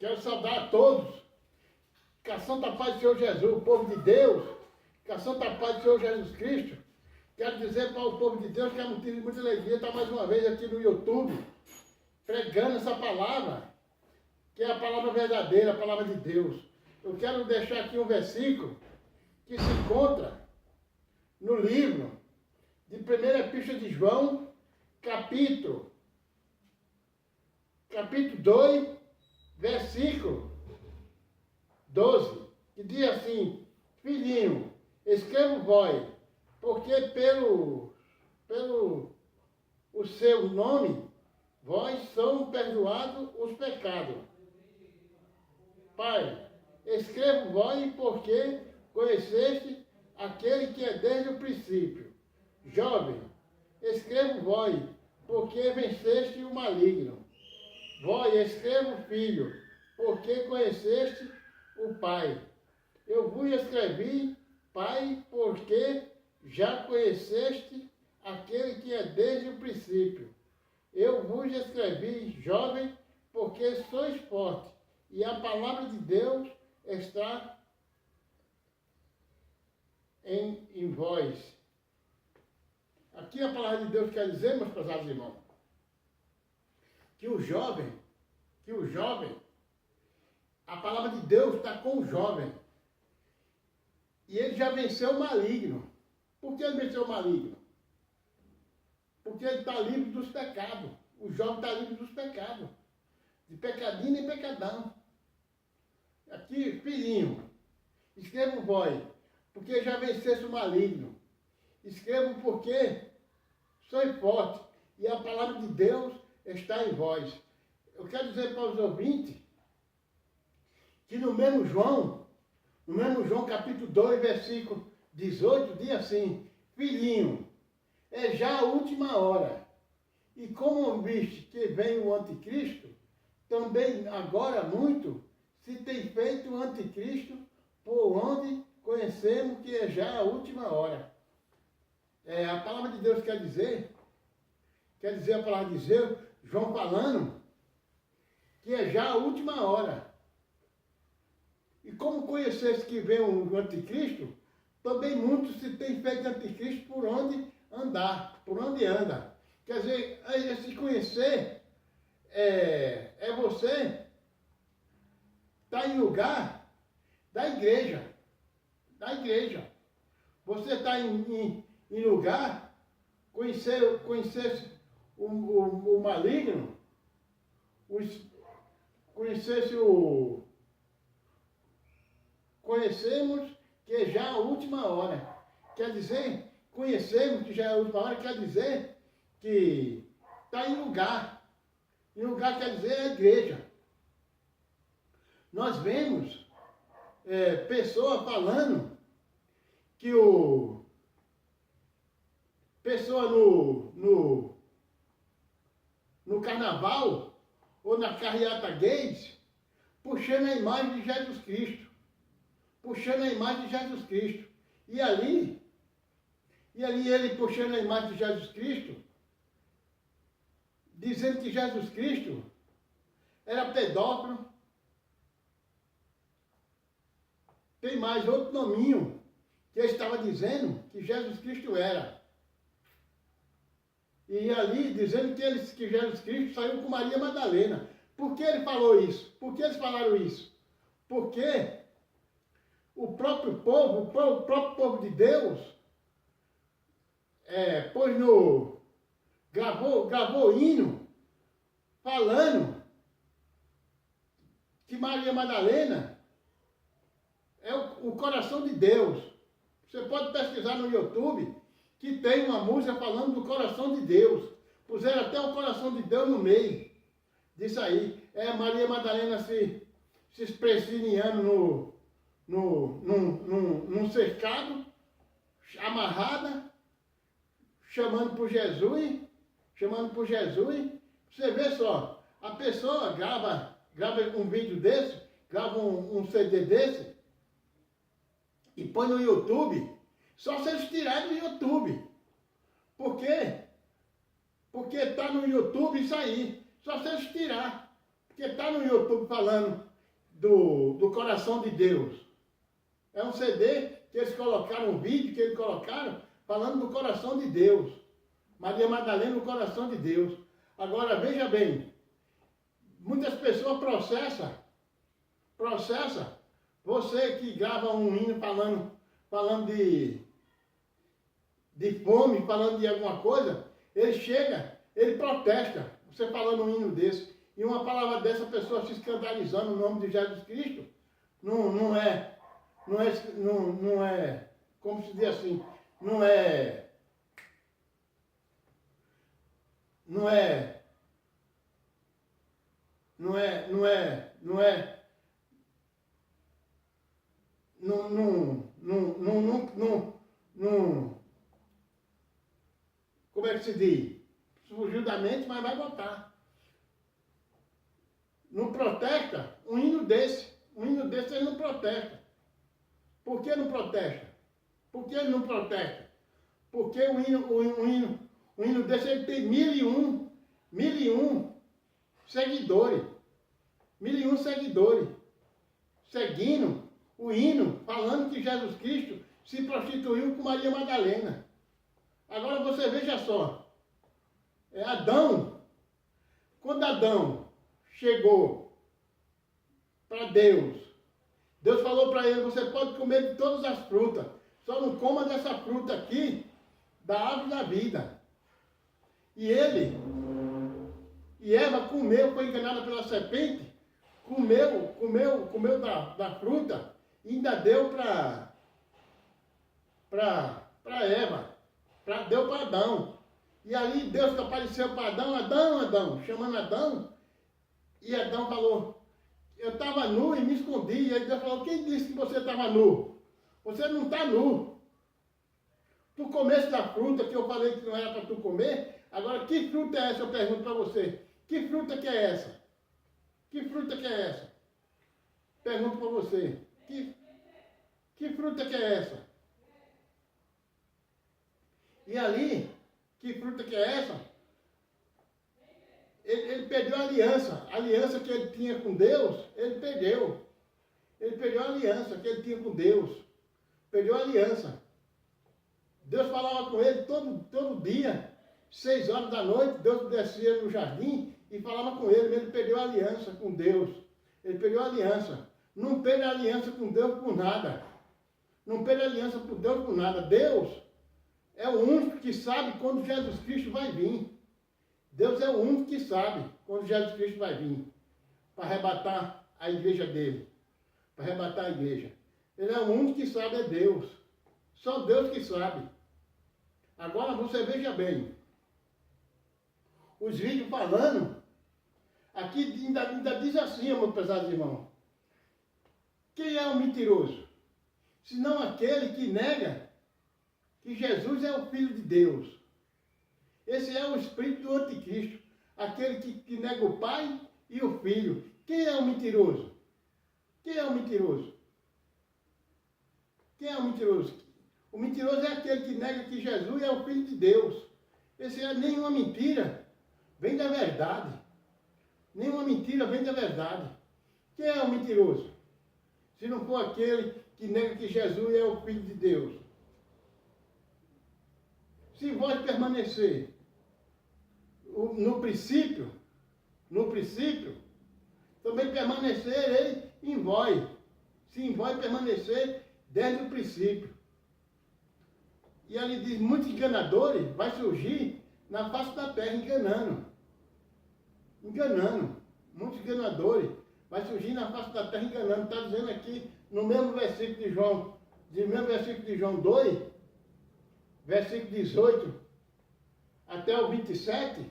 Quero saudar a todos. Que a santa paz do Senhor Jesus, o povo de Deus. Que a santa paz do Senhor Jesus Cristo. Quero dizer para o povo de Deus que é motivo de muita alegria estar mais uma vez aqui no YouTube, pregando essa palavra, que é a palavra verdadeira, a palavra de Deus. Eu quero deixar aqui um versículo que se encontra no livro de 1ª Epístola de João, capítulo 2, versículo 12, que diz assim: filhinho, escrevo vós, porque pelo o seu nome, vós são perdoados os pecados. Pai, escrevo vós, porque conheceste aquele que é desde o princípio. Jovem, escrevo vós, porque venceste o maligno. Vós, escrevo filho, porque conheceste o Pai. Eu vos escrevi, Pai, porque já conheceste aquele que é desde o princípio. Eu vos escrevi, jovem, porque sois forte, e a palavra de Deus está em vós. Aqui a palavra de Deus quer dizer, meus prezados irmãos, que o jovem, a palavra de Deus está com o jovem. E ele já venceu o maligno. Por que ele venceu o maligno? Porque ele está livre dos pecados. O jovem está livre dos pecados. De pecadinho e pecadão. Aqui, filhinho, escrevo vós, porque já venceste o maligno. Escrevo porque sois forte, e a palavra de Deus está em vós. Eu quero dizer para os ouvintes que no mesmo João capítulo 2, versículo 18, diz assim: filhinho, é já a última hora. E como viste que vem o anticristo, também agora muito se tem feito o anticristo, por onde conhecemos que é já a última hora. A palavra de Deus quer dizer a palavra de Deus, João falando, que é já a última hora. E como conhecesse que vem o anticristo, também muito se tem feito anticristo por onde andar, por onde anda. Quer dizer, esse conhecer é você estar em lugar da igreja. Da igreja. Você está em lugar, conhecer o maligno, conhecemos que é já a última hora. Quer dizer, conhecemos que já é a última hora, quer dizer que está em lugar. Em lugar quer dizer a igreja. Nós vemos pessoa falando que pessoa no carnaval ou na carreata gays puxando a imagem de Jesus Cristo. Puxando a imagem de Jesus Cristo. E ali ele puxando a imagem de Jesus Cristo, dizendo que Jesus Cristo era pedófilo. Tem mais outro nominho que ele estava dizendo que Jesus Cristo era. E ali dizendo que Jesus Cristo saiu com Maria Madalena. Por que ele falou isso? Por que eles falaram isso? Porque o próprio povo de Deus, gravou hino falando que Maria Madalena é o coração de Deus. Você pode pesquisar no YouTube que tem uma música falando do coração de Deus. Puseram até o coração de Deus no meio disso aí. Maria Madalena se expressiando num cercado, amarrada, chamando por Jesus. Você vê só, a pessoa grava um vídeo desse, grava um CD desse, e põe no YouTube, só se eles tirarem do YouTube. Por quê? Porque está no YouTube isso aí. Só se eles tirar. Porque está no YouTube falando do coração de Deus. É um CD que eles colocaram, um vídeo que eles colocaram, falando do coração de Deus. Maria Madalena, no coração de Deus. Agora, veja bem, muitas pessoas processa você que grava um hino falando de fome, falando de alguma coisa, ele chega, ele protesta, você falando um hino desse, e uma palavra dessa pessoa se escandalizando no nome de Jesus Cristo, não é, como se diz assim, não é como é que se diz? Fugiu da mente, mas vai voltar. Não protesta um hino desse ele não protesta. Por que não protesta? Por que ele não protesta? Porque o hino desse ele tem 1001 seguidores. 1001 seguidores. Seguindo o hino, falando que Jesus Cristo se prostituiu com Maria Madalena. Agora você veja só. Adão, quando Adão chegou para Deus, Deus falou para ele, você pode comer de todas as frutas, só não coma dessa fruta aqui, da árvore da vida. E Eva comeu, foi enganada pela serpente, comeu da fruta, e ainda deu para Eva, deu para Adão. E ali Deus apareceu para Adão, chamando Adão, e Adão falou, eu estava nu e me escondi. E aí Deus falou, quem disse que você estava nu? Você não está nu. Tu comeste da fruta que eu falei que não era para tu comer. Agora, que fruta é essa? Eu pergunto para você. Que fruta que é essa? Que fruta que é essa? Pergunto para você. Que fruta que é essa? E ali, que fruta que é essa? Ele perdeu a aliança que ele tinha com Deus, ele perdeu. Ele perdeu a aliança que ele tinha com Deus. Perdeu a aliança. Deus falava com ele todo dia, 6 horas da noite, Deus descia no jardim e falava com ele, mas ele perdeu a aliança com Deus. Ele perdeu a aliança. Não perde a aliança com Deus por nada. Não perde a aliança com Deus por nada. Deus é o único que sabe quando Jesus Cristo vai vir. Deus é o único que sabe quando Jesus Cristo vai vir para arrebatar a igreja dele. Para arrebatar a igreja. Ele é o único que sabe, é Deus. Só Deus que sabe. Agora você veja bem. Os vídeos falando, aqui ainda diz assim, meus pesados irmãos. Quem é o mentiroso? Senão aquele que nega que Jesus é o Filho de Deus. Esse é o espírito do anticristo, aquele que nega o Pai e o Filho. Quem é o mentiroso? Quem é o mentiroso? Quem é o mentiroso? O mentiroso é aquele que nega que Jesus é o Filho de Deus. Esse é nenhuma mentira, vem da verdade. Nenhuma mentira vem da verdade. Quem é o mentiroso? Se não for aquele que nega que Jesus é o Filho de Deus. Se vós permanecer no princípio, também permanecerei em vós. Se em vós permanecer desde o princípio. E ali diz, muitos enganadores vai surgir na face da terra enganando. Muitos enganadores vai surgir na face da terra enganando. Está dizendo aqui no mesmo versículo de João 2, versículo 18 até o 27,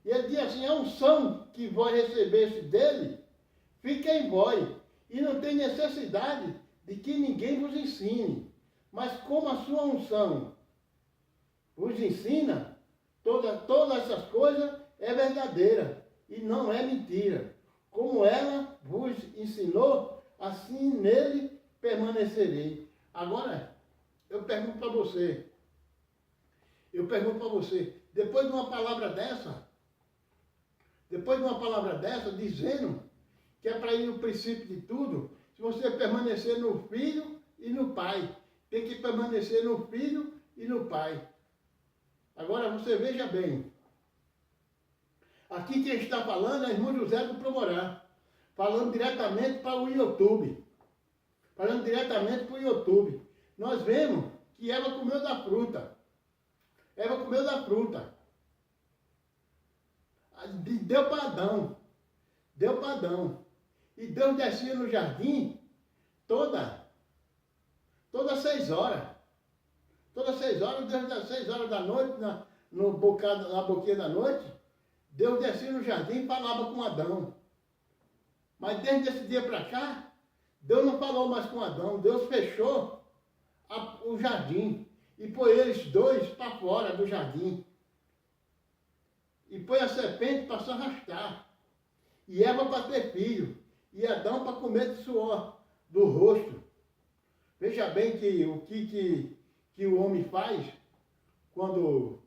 e ele diz assim, a unção que vós recebeste dele, fica em vós, e não tem necessidade de que ninguém vos ensine, mas como a sua unção vos ensina, todas essas coisas é verdadeira, e não é mentira. Como ela vos ensinou, assim nele permanecerei. Agora, eu pergunto para você, depois de uma palavra dessa, dizendo que é para ir no princípio de tudo, se você permanecer no Filho e no Pai. Tem que permanecer no Filho e no Pai. Agora você veja bem. Aqui quem está falando é o irmão José do Promorá, falando diretamente para o YouTube. Falando diretamente para o YouTube. Nós vemos que Eva comeu da fruta. Eva comeu da fruta. Deu para Adão. Deu para Adão. E Deus descia no jardim todas 6 horas. Todas 6 horas, Deus das 6 horas da noite, na boquinha da noite, Deus descia no jardim e falava com Adão. Mas desde esse dia para cá, Deus não falou mais com Adão. Deus fechou o jardim e pôs eles dois para fora do jardim. E pôs a serpente para se arrastar. E Eva para ter filho. E Adão para comer de suor do rosto. Veja bem que o que o homem faz quando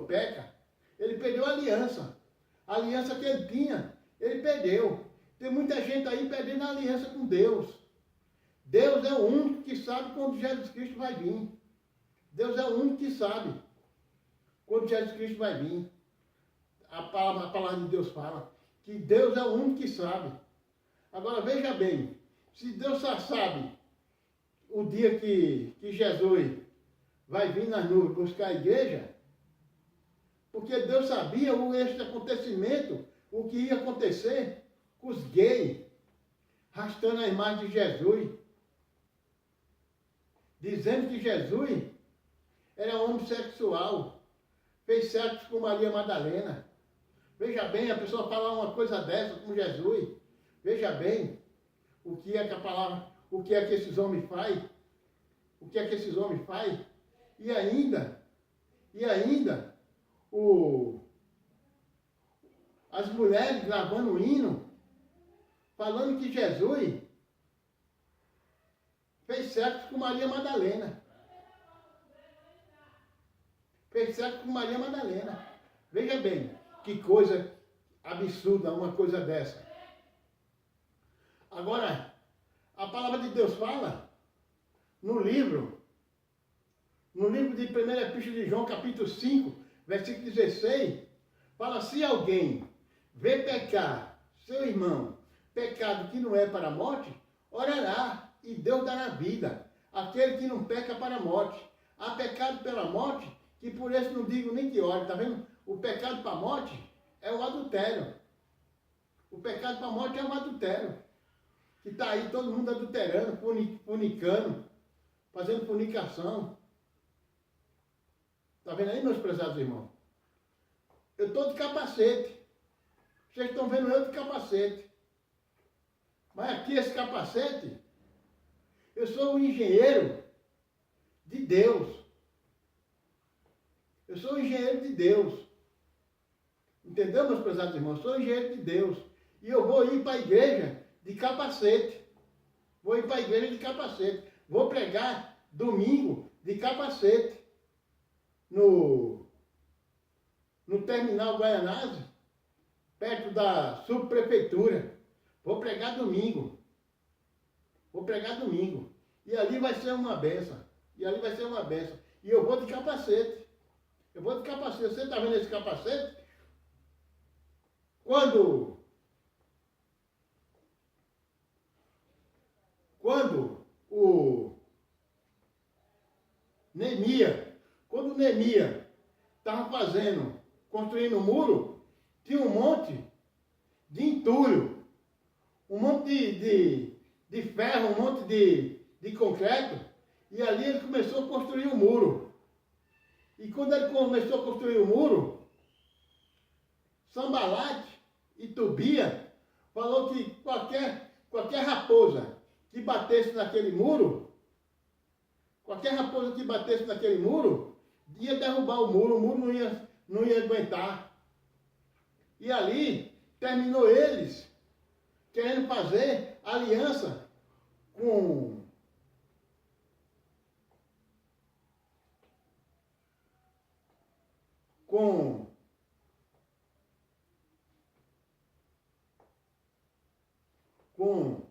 peca, ele perdeu a aliança. A aliança que ele tinha, ele perdeu. Tem muita gente aí perdendo a aliança com Deus. Deus é o único que sabe quando Jesus Cristo vai vir. Deus é o único que sabe quando Jesus Cristo vai vir. A palavra de Deus fala que Deus é o único que sabe. Agora veja bem, se Deus já sabe o dia que Jesus vai vir nas nuvens buscar a igreja, porque Deus sabia este acontecimento, o que ia acontecer com os gays, arrastando a imagem de Jesus, dizendo que Jesus era homossexual, fez sexo com Maria Madalena. Veja bem, a pessoa falar uma coisa dessa com Jesus. Veja bem o que é que a palavra, o que é que esses homens fazem. O que é que esses homens fazem. E ainda, as mulheres gravando o hino, falando que Jesus fez sexo com Maria Madalena. Fez sexo com Maria Madalena. Veja bem, que coisa absurda uma coisa dessa. Agora, a palavra de Deus fala no livro de 1 Epístola de João, capítulo 5, versículo 16, fala: se alguém vê pecar seu irmão, pecado que não é para a morte, orará e Deus dará vida. Aquele que não peca para a morte. Há pecado pela morte, que por isso não digo nem que ore, está vendo? O pecado para a morte é o adultério. O pecado para a morte é o adultério. Que está aí todo mundo adulterando, fornicando, fazendo fornicação. Está vendo aí, meus prezados irmãos? Eu estou de capacete. Vocês estão vendo eu de capacete. Mas aqui esse capacete, eu sou um engenheiro de Deus. Eu sou um engenheiro de Deus. Entendeu, meus prezados irmãos? Eu sou um engenheiro de Deus. E eu vou ir para a igreja de capacete. Vou ir para a igreja de capacete. Vou pregar domingo de capacete. No terminal Guaianazes, perto da subprefeitura. Vou pregar domingo. Vou pregar domingo. E ali vai ser uma benção. E ali vai ser uma benção. E eu vou de capacete. Eu vou de capacete. Você está vendo esse capacete? Quando o Neemias estava construindo um muro, tinha um monte de entulho, um monte de ferro, um monte de concreto, e ali ele começou a construir o muro. E quando ele começou a construir o muro, Sambalate e Tobia falou que qualquer raposa que batesse naquele muro, ia derrubar o muro não ia aguentar. E ali terminou eles querendo fazer aliança com com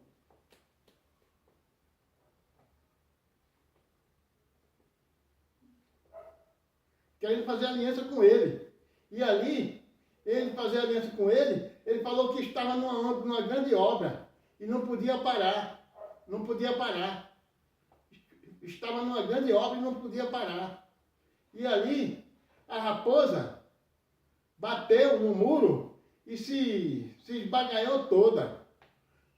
querendo fazer aliança com ele. E ali, ele fazer aliança com ele, ele falou que estava numa grande obra e não podia parar. Não podia parar. Estava numa grande obra e não podia parar. E ali, a raposa bateu no muro e se esbagaiou toda.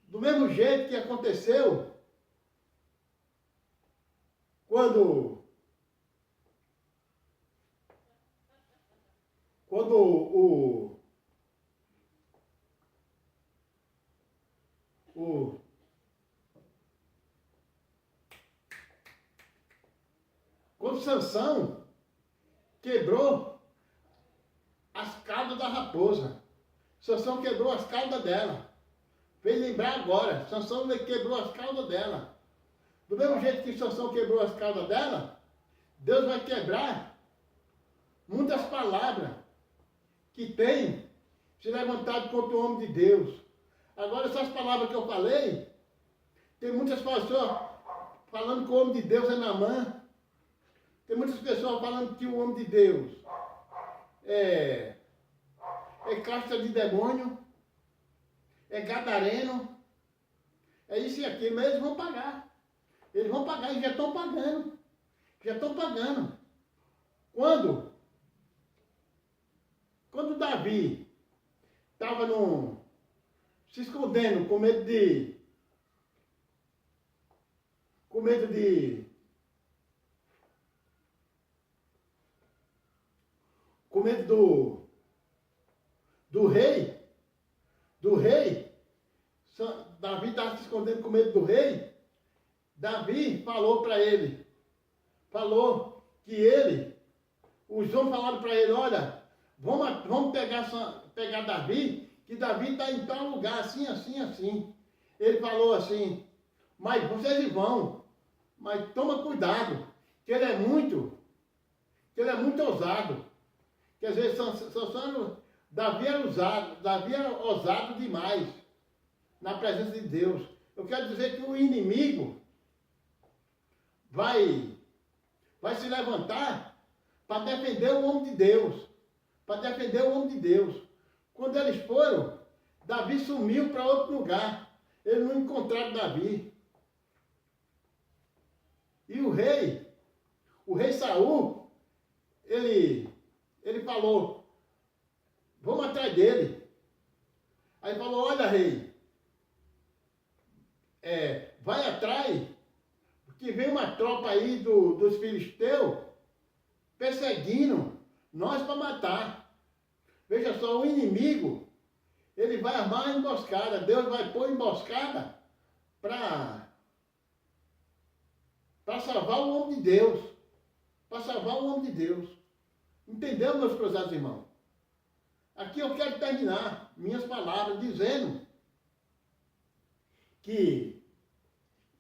Do mesmo jeito que aconteceu quando quando Sansão quebrou as caudas da raposa. Sansão quebrou as caudas dela. Fez lembrar agora, Sansão quebrou as caudas dela. Do mesmo jeito que Sansão quebrou as caudas dela, Deus vai quebrar muitas palavras que tem se levantado contra o homem de Deus. Agora, essas palavras que eu falei, tem muitas pessoas falando que o homem de Deus é Naamã. Tem muitas pessoas falando que o homem de Deus é casta de demônio, é gadareno, é isso e aquilo, mas eles vão pagar. Eles vão pagar e já estão pagando. Já estão pagando. Quando Davi estava se escondendo com medo do rei, Davi estava se escondendo com medo do rei. Davi falou para ele, os homens falaram para ele, olha, vamos pegar Davi, que Davi está em tal lugar, assim, assim, assim. Ele falou assim, mas vocês vão, mas toma cuidado, que ele é muito ousado. Quer dizer, Davi era ousado demais na presença de Deus. Eu quero dizer que o inimigo vai se levantar para defender o homem de Deus. Para defender o homem de Deus. Quando eles foram, Davi sumiu para outro lugar. Eles não encontraram Davi. E o rei Saul, ele falou, vamos atrás dele. Aí falou, olha rei, vai atrás, porque vem uma tropa aí dos filisteus perseguindo nós para matar. Veja só, o inimigo, ele vai armar a emboscada, Deus vai pôr emboscada para salvar o homem de Deus. Para salvar o homem de Deus. Entendeu, meus prezados irmãos? Aqui eu quero terminar minhas palavras dizendo que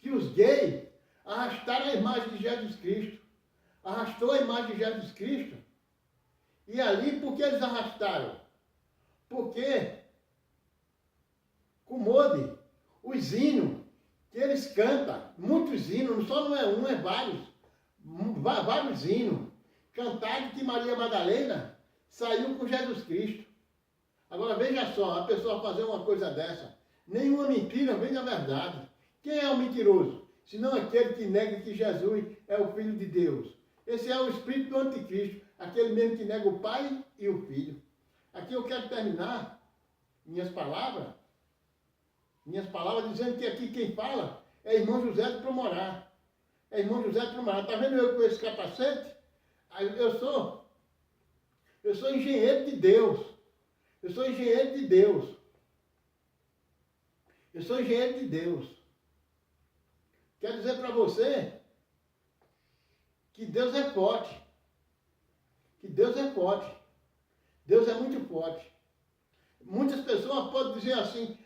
os gays arrastaram a imagem de Jesus Cristo. Arrastou a imagem de Jesus Cristo. E ali, por que eles arrastaram? Porque, comode, os hinos que eles cantam, muitos hinos, só não é um, é vários hinos, cantados que Maria Madalena saiu com Jesus Cristo. Agora veja só, a pessoa fazer uma coisa dessa, nenhuma mentira vem da verdade. Quem é o mentiroso? Senão aquele que nega que Jesus é o Filho de Deus. Esse é o espírito do anticristo, aquele mesmo que nega o Pai e o Filho. Aqui eu quero terminar minhas palavras dizendo que aqui quem fala é irmão José de Promorá. É irmão José de Promorá. Está vendo eu com esse capacete? Eu sou engenheiro de Deus. Eu sou engenheiro de Deus. Eu sou engenheiro de Deus. Quero dizer para você que Deus é forte. Que Deus é forte. Deus é muito forte. Muitas pessoas podem dizer assim,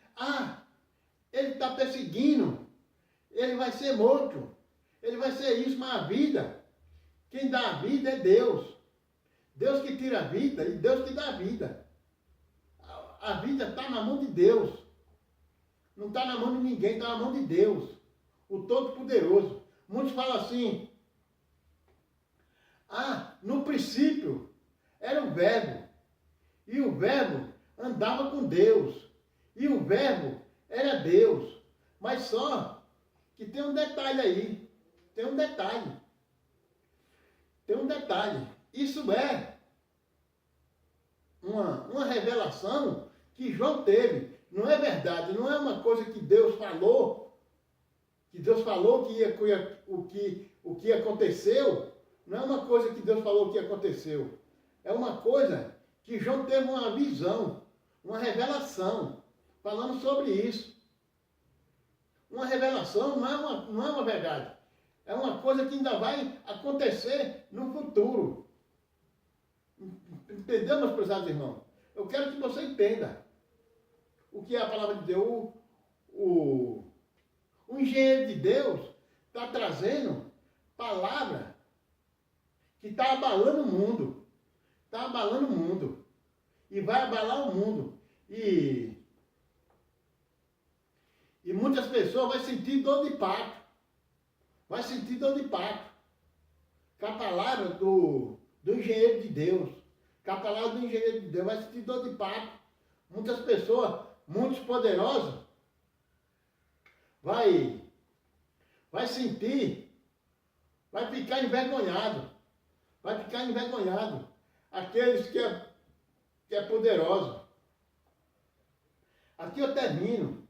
ele está perseguindo, ele vai ser morto, ele vai ser isso, mas a vida, quem dá a vida é Deus. Deus que tira a vida e Deus que dá a vida. A vida está na mão de Deus. Não está na mão de ninguém, está na mão de Deus, o Todo-Poderoso. Muitos falam assim, no princípio era o Verbo, e o Verbo andava com Deus, e o Verbo era Deus. Mas só que tem um detalhe aí, tem um detalhe. Isso é uma revelação que João teve. Não é verdade, não é uma coisa que Deus falou, o que aconteceu, não é uma coisa que Deus falou que aconteceu. É uma coisa que João teve uma visão, uma revelação, falando sobre isso. Uma revelação não é uma verdade. É uma coisa que ainda vai acontecer no futuro. Entendeu, meus prezados irmãos? Eu quero que você entenda o que é a palavra de Deus. O engenheiro de Deus está trazendo palavra que está abalando o mundo. Está abalando o mundo. E vai abalar o mundo. E muitas pessoas vão sentir dor de parto. Vai sentir dor de parto. Com a palavra do engenheiro de Deus. Com a palavra do engenheiro de Deus vai sentir dor de parto. Muitas pessoas, muitos poderosos, vai sentir, vai ficar envergonhado. Vai ficar envergonhado. Aqueles que é poderoso. Aqui eu termino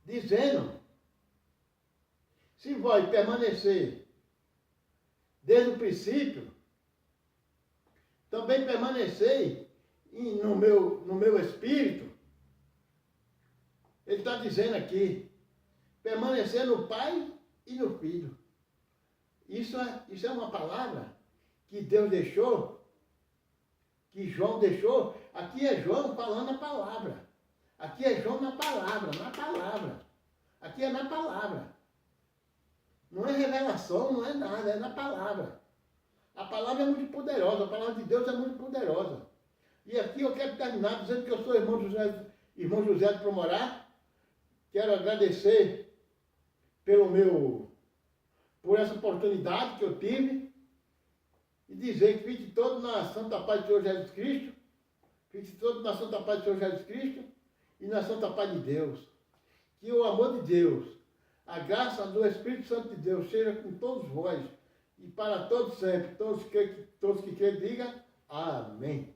dizendo, se vai permanecer desde o princípio, também permanecer no meu espírito. Ele está dizendo aqui, permanecer no Pai e no Filho. Isso é uma palavra que Deus deixou, que João deixou. Aqui é João falando a palavra. Aqui é João na palavra. Aqui é na palavra. Não é revelação, não é nada, é na palavra. A palavra é muito poderosa, a palavra de Deus é muito poderosa. E aqui eu quero terminar dizendo que eu sou irmão José de Promorá. Quero agradecer por essa oportunidade que eu tive e dizer que fique todo na santa paz do Senhor Jesus Cristo, fique todo na santa paz do Senhor Jesus Cristo e na santa paz de Deus. Que o amor de Deus, a graça do Espírito Santo de Deus seja com todos vós e para todos sempre. Todos que creem, digam amém.